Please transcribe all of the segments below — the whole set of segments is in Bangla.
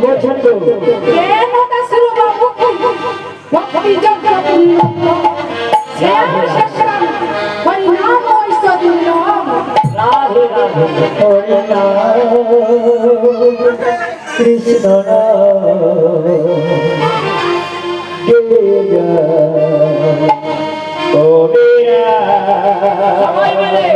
বলছেন তো কেন দাসুর বাবু ভক্তি জগৎ শ্যাম শেষম হরিনাম ঐশ্বর্যম রাধে রাধে কৃষ্ণ সবাই মিলে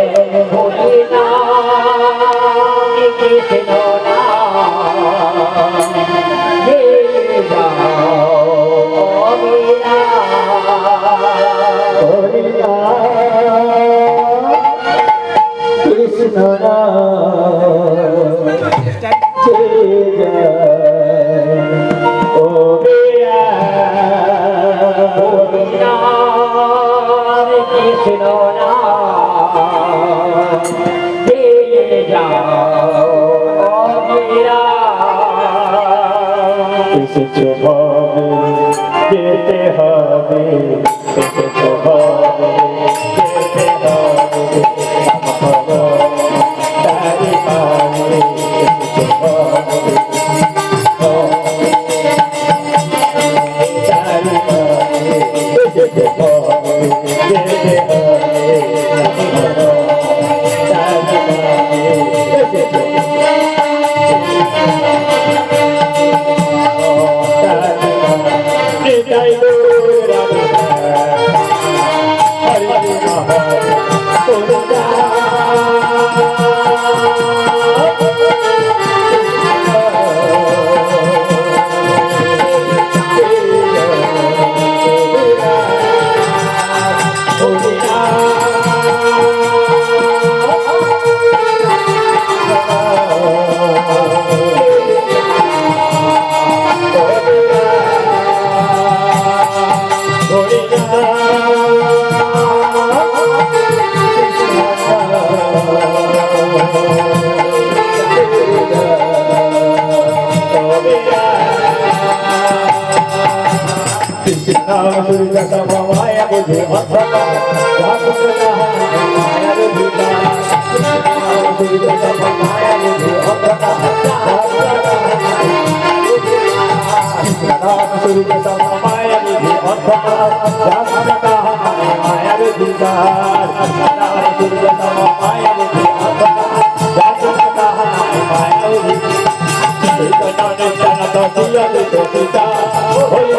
যেতে হবে যেতে হবে যেতে হবে তারি পারে যেতে হবে তারি পারে যেতে হবে যেতে হবে তারি পারে যেতে Samaya Buddhi Bhattaka Bhattaka Maya Buddhika Surya Samaya Buddhi Bhattaka Bhattaka Surya Samaya Buddhi Bhattaka Bhattaka Maya Buddhika Surya Samaya Buddhi Bhattaka Bhattaka Maya Buddhika Sita Jana Dasiya Sita Hoy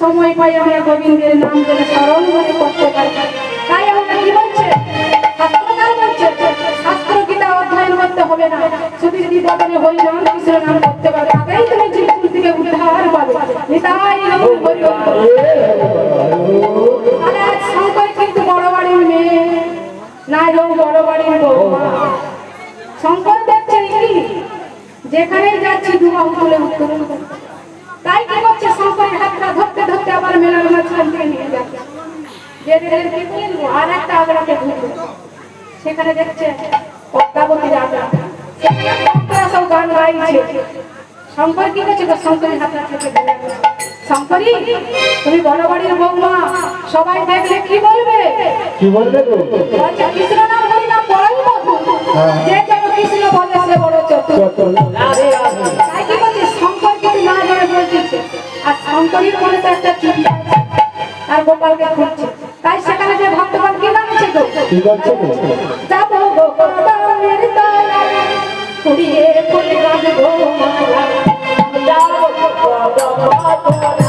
সময় পাই আমরা গোবিন্দের নাম করে স্মরণ করে করতে পারি। তাই আমরা কি বলছে শাস্ত্রকার বলছে শাস্ত্র গীতা অধ্যয়ন করতে হবে না, শুধু যদি বদনে হরি নাম কৃষ্ণ নাম করতে পারো তাতেই তুমি জীবন থেকে উদ্ধার পাবে। নিতাই গৌর হরি বল। তাহলে আজ শঙ্কর কিন্তু বড় বাড়ির মেয়ে নাই হোক বড় বাড়ির বৌমা। শঙ্কর দেখছেন কি যেখানেই যাচ্ছি দুবাহু তুলে উত্তর করছে। তাই কি করছে শঙ্করের হাতটা ধরতে ধরতে আবার মেলার মাঝখান থেকে নিয়ে যাচ্ছে। আর একটা আগ্রাকে ঢুকলো, সেখানে দেখছে পদ্মাবতী রাজা সব গান গাইছে। শঙ্কর কি করছে শঙ্করের হাতটা থেকে ধরে শঙ্করী তুমি বড় বাড়ির বৌমা, সবাই দেখলে কি বলবে? কি বলবে গো? বলছে কৃষ্ণ নাম হরি নাম বড়ই মধুর, যে যেন কৃষ্ণ বলে সে বড় চতুর। তাই কি করছে শঙ্কর কিন্তু না জেনে বলতেছে, আর শঙ্করীর মনে তো একটা চিন্তা আর গোপালকে খুঁজছে। তাই সেখানে যে ভক্তগণ কি নামছে গো? কি করছে গো? যাবো গোপালের তলায় কুড়িয়ে ফুল গাঁথবো মালা, যাবো গোপালের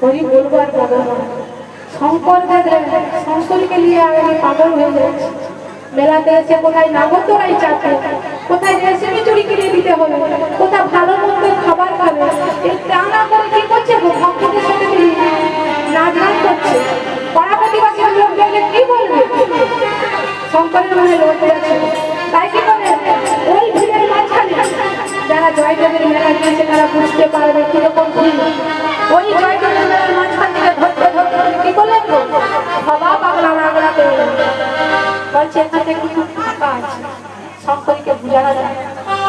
হরি বলবো আর বলবো না। শঙ্কর দেখলেন শঙ্করীকে নিয়ে আমি পাগল হয়ে যাচ্ছি। মেলাতে এসে কোথায় নাগরদোলাই চাপে, কোথায় রেশমি চুড়ি কিনে দিতে হবে, কোথায় ভালো মন্দ খাবার খাবে, এই টানা করে কি করছে ভক্তদের সাথে নাচ গান করছে। পাড়া প্রতিবাসীর লোক দেখলে কি বলবে? শঙ্করের মনে লড়তে আছে। তাই কি করে ওই ভিড়ের মাঝখানে যারা জয়দেবের মেলা গিয়েছে তারা বুঝতে পারবে কিরকম ভিড়। ওই জয়দেবের মেলার মাঝখান থেকে ধরতে ধরতে কি করলেন গো? বাবা পাগলা নাগড়াতে বলছে এখানে কিছু ফাঁকা আছে। শঙ্করীকে বুঝানো যায়,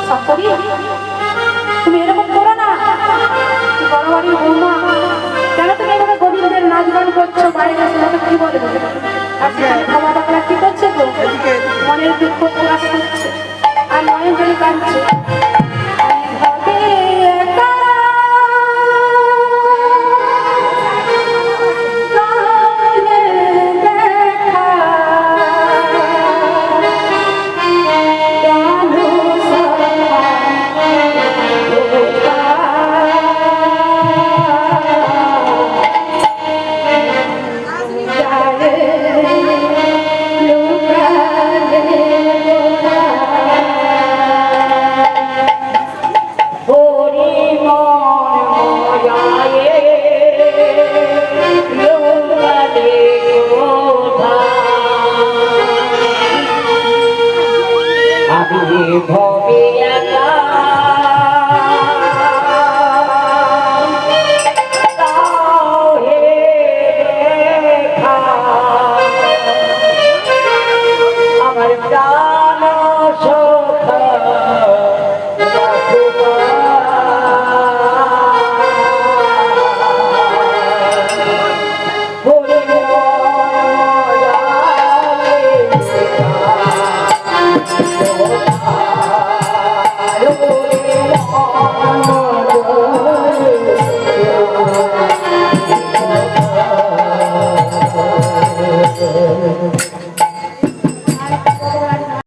শঙ্করী